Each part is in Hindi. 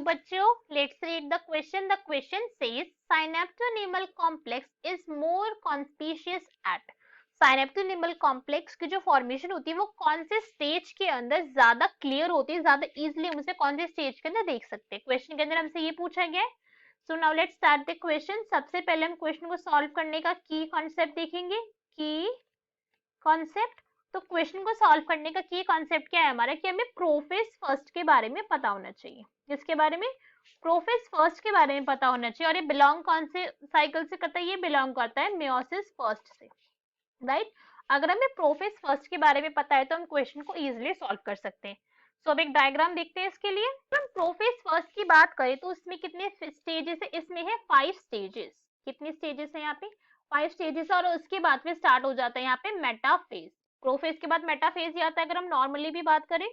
बच्चों, let's read the question. The question says synaptonemal complex is more conspicuous at. Synaptonemal complex की जो फॉर्मेशन होती है वो कौन से स्टेज के अंदर ज्यादा क्लियर होती है, ज्यादा इजिली हम उसे कौन से स्टेज के अंदर देख सकते हैं. क्वेश्चन के अंदर हमसे ये पूछा गया है. So now let's start the question. सबसे पहले हम क्वेश्चन को सॉल्व करने का की कॉन्सेप्ट देखेंगे. की कॉन्सेप्ट. तो क्वेश्चन को सॉल्व करने का की कॉन्सेप्ट क्या है हमारा, कि हमें प्रोफेज फर्स्ट के बारे में पता होना चाहिए. किसके बारे में? प्रोफेज फर्स्ट के बारे में पता होना चाहिए. और ये बिलोंग कौन से साइकिल से करता है? ये बिलोंग करता है मेयोसिस फर्स्ट से, राइट. अगर हमें प्रोफेज फर्स्ट के बारे में पता है तो हम क्वेश्चन को इजिली सॉल्व कर सकते हैं. सो अब एक डायग्राम देखते हैं इसके लिए. तो हम प्रोफेज फर्स्ट की बात करें तो उसमें कितने स्टेजेस है? इसमें है 5 स्टेजेस. कितने स्टेजेस है यहाँ पे? 5 स्टेजेस. और उसके बाद में स्टार्ट हो जाता है यहाँ पे मेटाफेज. प्रोफेज के बाद मेटाफेज ही आता है अगर हम नॉर्मली भी बात करें.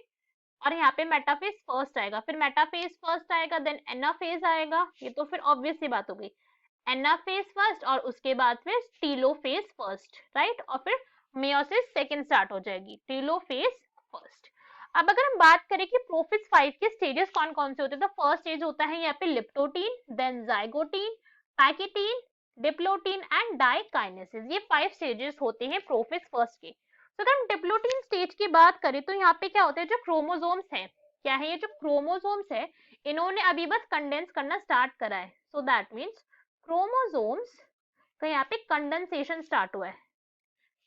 और यहाँ पे मेटाफेज फर्स्ट आएगा, फिर मेटाफेज फर्स्ट आएगा, देन एनाफेज आएगा. ये तो फिर ऑब्वियस सी बात हो गई. एनाफेज फर्स्ट और उसके बाद फिर टीलोफेज फर्स्ट, राइट. और फिर मेयोसिस सेकंड स्टार्ट हो जाएगी, टीलोफेज फर्स्ट. अब अगर हम बात करें कि प्रोफेज 5 के स्टेजेस कौन कौन से होते हैं, तो फर्स्ट स्टेज होता है यहाँ पे leptotene, then zygotene, pachytene, diplotene and diakinesis. ये 5 स्टेजेस होते हैं प्रोफेज फर्स्ट के. तो अगर हम डिप्लोटीन स्टेज की बात करें तो यहाँ पे क्या होता है, जो क्रोमोसोम्स है, क्या है ये जो क्रोमोसोम्स है, इन्होंने अभी बस कंडेंस करना स्टार्ट करा है. सो दैट मीन्स क्रोमोसोम्स का यहाँ पे कंडेंसेशन स्टार्ट हुआ है.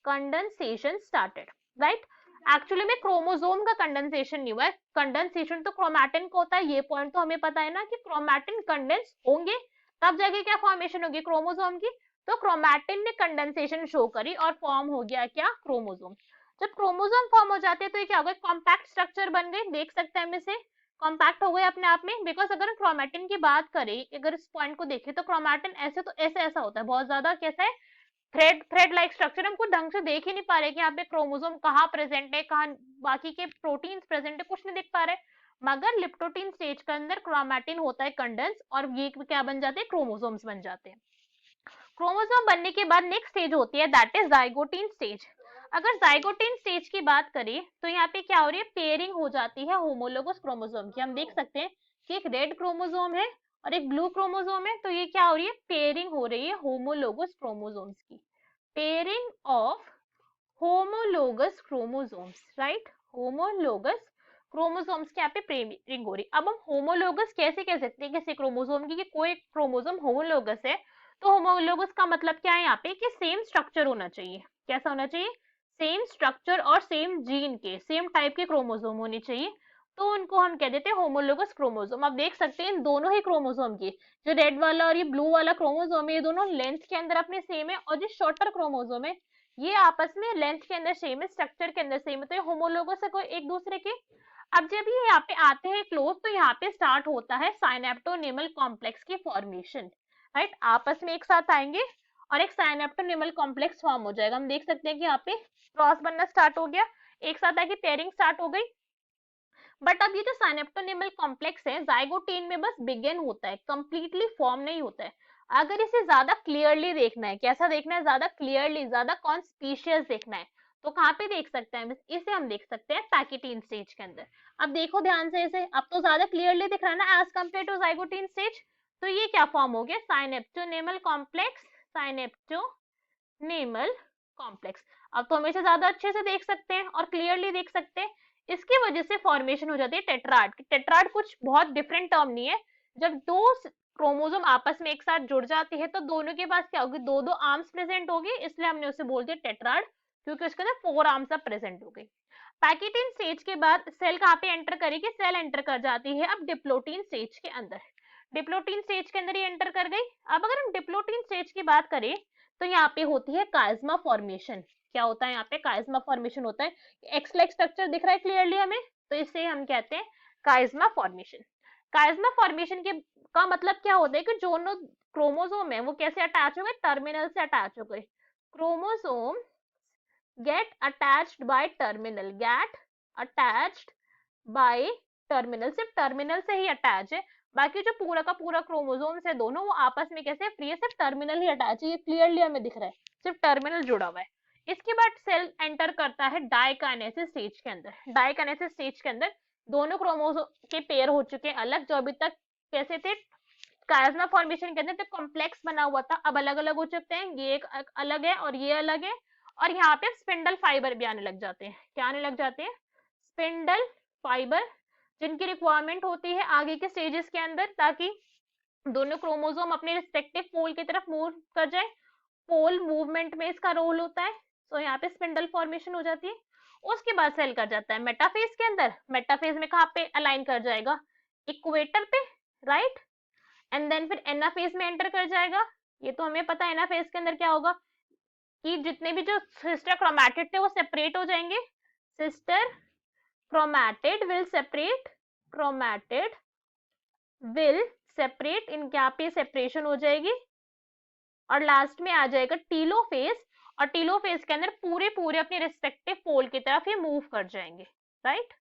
Condensation started, right. एक्चुअली में क्रोमोसोम का कंडेंसेशन नहीं हुआ है. कंडेंसेशन तो क्रोमैटिन को होता है. ये पॉइंट तो हमें पता है ना कि क्रोमैटिन कंडेंस होंगे तब जाके क्या फॉर्मेशन होगी क्रोमोसोम की. तो क्रोमैटिन ने कंडेंसेशन शो करी और फॉर्म हो गया क्या? क्रोमोसोम. जब क्रोमोसोम फॉर्म हो जाते हैं तो ये क्या होगा? कॉम्पैक्ट स्ट्रक्चर बन गए. देख सकते हैं हम इसे, कॉम्पैक्ट हो गए अपने आप में. बिकॉज अगर हम क्रोमैटिन की बात करें, अगर इस पॉइंट को देखें तो क्रोमैटिन ऐसे तो ऐसे ऐसा होता है बहुत ज्यादा. कैसा है? Thread like structure. हम कुछ ढंग से देख ही नहीं पा रहे कि यहाँ पे क्रोमोसोम कहाँ प्रेजेंट है, कहाँ बाकी के प्रोटीन्स प्रेजेंट है, कुछ नहीं दिख पा रहे. मगर लिप्टोटीन स्टेज के अंदर क्रोमैटिन होता है कंडेंस और ये क्या बन जाते हैं? क्रोमोसोम्स बन जाते हैं. क्रोमोसोम बनने के बाद नेक्स्ट स्टेज होती है, दैट इज जाइगोटीन स्टेज. अगर जाइगोटीन स्टेज की बात करें तो यहाँ पे क्या हो रही है? पेयरिंग हो जाती है होमोलोगस क्रोमोसोम की. हम देख सकते हैं कि एक रेड क्रोमोसोम है और एक ब्लू क्रोमोसोम है. तो ये क्या हो रही है? पेयरिंग हो रही है होमोलोगस क्रोमोसोम्स की. Pairing of homologous chromosomes, right. Homologous chromosomes के यहाँ पे पेयरिंग हो रही. अब हम होमोलोगस कैसे कह सकते हैं किसी क्रोमोसोम की कि कोई क्रोमोसोम होमोलोगस है? तो होमोलोगस का मतलब क्या है यहाँ पे? कि सेम स्ट्रक्चर होना चाहिए. कैसा होना चाहिए? सेम स्ट्रक्चर और सेम जीन के, सेम टाइप के क्रोमोसोम होने चाहिए. तो उनको हम कह देते हैं होमोलोगस क्रोमोसोम. आप देख सकते हैं इन दोनों ही क्रोमोसोम की, जो रेड वाला और ये ब्लू वाला क्रोमोसोम है, ये दोनों लेंथ के अंदर अपने सेम है. और जो शॉर्टर क्रोमोसोम है ये आपस में लेंथ के अंदर सेम है, स्ट्रक्चर के अंदर सेम है. तो ये होमोलोगस है कोई एक दूसरे के. अब जब ये यहाँ पे आते हैं क्लोज तो यहाँ पे स्टार्ट होता है साइनेप्टोनीमल कॉम्प्लेक्स की फॉर्मेशन, राइट. आपस में एक साथ आएंगे और एक साइनेप्टोनीमल कॉम्प्लेक्स फॉर्म हो जाएगा. हम देख सकते हैं कि यहाँ पे क्रॉस बनना स्टार्ट हो गया, एक साथ आके पेयरिंग स्टार्ट हो गई. बट अब ये जो साइनेप्टोनीमल कॉम्प्लेक्स है जाइगोटीन में बस बिगिन होता है, कंप्लीटली फॉर्म नहीं होता है. अगर इसे ज्यादा क्लियरली देखना है, कैसा देखना है? ज्यादा क्लियरली, ज्यादा कॉन्स्पिशियस देखना है तो कहाँ पे देख सकते हैं? इसे हम देख सकते हैं पैकेटीन स्टेज के अंदर. अब देखो ध्यान से इसे, अब तो ज्यादा क्लियरली दिख रहा है ना as compared to zygotene stage. तो ये क्या फॉर्म हो गया? Synaptonemal complex. Synaptonemal complex. अब तो हमेशा ज्यादा अच्छे से देख सकते हैं और क्लियरली देख सकते हैं. इसकी वजह से फॉर्मेशन हो जाती है टेट्राड. टेट्राड कुछ बहुत डिफरेंट टर्म नहीं है. जब दो क्रोमोसोम आपस में एक साथ जुड़ जाते हैं तो दोनों के पास क्या होगी? दो दो आर्म्स प्रेजेंट होगी, इसलिए हमने उसे बोल दिया टेट्राड, क्योंकि उसके अंदर 4 आर्म्स अब प्रेजेंट हो गई. पैकेटीन स्टेज के बाद सेल कहाँ पे एंटर करेगी? सेल एंटर कर जाती है अब डिप्लोटीन स्टेज के अंदर. डिप्लोटीन स्टेज के अंदर ये एंटर कर गई. अब अगर हम डिप्लोटीन स्टेज की बात करें तो यहाँ पे होती है काइज्मा फॉर्मेशन. क्या होता है यहाँ पे? काइज्मा फॉर्मेशन होता है. एक्स लाइक स्ट्रक्चर दिख रहा है क्लियरली हमें, तो इसे हम कहते हैं काइज्मा फॉर्मेशन. काइज्मा फॉर्मेशन के का मतलब क्या होता है कि जो क्रोमोसोम है वो कैसे अटैच हो गए? टर्मिनल से अटैच हो गए. Chromosome get attached bye terminal. Get attached bye terminal. सिर्फ टर्मिनल से ही अटैच है, बाकी जो पूरा का पूरा क्रोमोसोम्स है दोनों वो आपस में कैसे फ्री है? सिर्फ टर्मिनल ही अटैच है. ये क्लियरली हमें दिख रहा है, सिर्फ टर्मिनल जुड़ा हुआ है. इसके बाद सेल एंटर करता है डाइकाइनेसिस स्टेज के अंदर. डाइकाइनेसिस स्टेज के अंदर दोनों क्रोमोसोम के पेयर हो चुके हैं अलग, जो अभी तक कैसे थे, कायस्मा फॉर्मेशन के अंदर तो कॉम्प्लेक्स बना हुआ था, अब अलग अलग हो चुकते हैं, ये एक अलग है और ये अलग है, और यहाँ पे स्पिंडल फाइबर भी आने लग जाते हैं। क्या आने लग जाते हैं? स्पिंडल फाइबर, जिनकी रिक्वायरमेंट होती है आगे के स्टेजेस के अंदर, ताकि दोनों क्रोमोसोम अपने रिस्पेक्टिव पोल की तरफ मूव कर जाए। पोल मूवमेंट में इसका रोल होता है। तो यहाँ पे स्पिंडल फॉर्मेशन हो जाती है। उसके बाद सेल कर जाता है मेटाफेज के अंदर। मेटाफेज में कहाँ पे अलाइन कर जाएगा? इक्वेटर पे, राइट। एंड देन फिर एनाफेज में एंटर कर जाएगा। ये तो हमें पता है एनाफेज के अंदर क्या होगा कि जितने भी जो सिस्टर क्रोमैटिड थे वो सेपरेट हो जाएंगे। Sister chromatid will separate, chromatid will separate, इनके यहाँ पे सेपरेशन हो जाएगी। और लास्ट में आ जाएगा टीलोफेज, और टीलोफेज के अंदर पूरे पूरे अपने रिस्पेक्टिव पोल की तरफ ये मूव कर जाएंगे, राइट।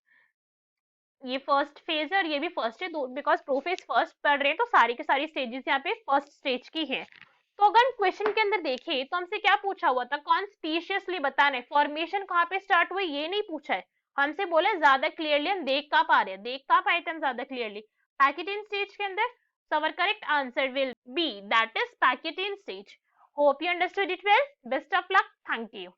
ये फर्स्ट फेज है और ये भी फर्स्ट है, बिकॉज प्रोफेज फर्स्ट पढ़ रहे हैं तो सारी की सारी स्टेजेस यहाँ पे फर्स्ट स्टेज की है। तो अगर क्वेश्चन के अंदर देखें तो हमसे क्या पूछा हुआ था, कॉन्स्पिशियसली बताना है फॉर्मेशन कहाँ पे स्टार्ट हुई, ये नहीं पूछा है। हमसे बोला ज्यादा क्लियरली हम देख कहाँ पा रहे हैं, देख कहाँ पाए थे हम ज्यादा क्लियरली? पैकेटिन स्टेज के अंदर। So our correct answer will be that is Packetine stage. Hope you understood it well. Best of luck. Thank you.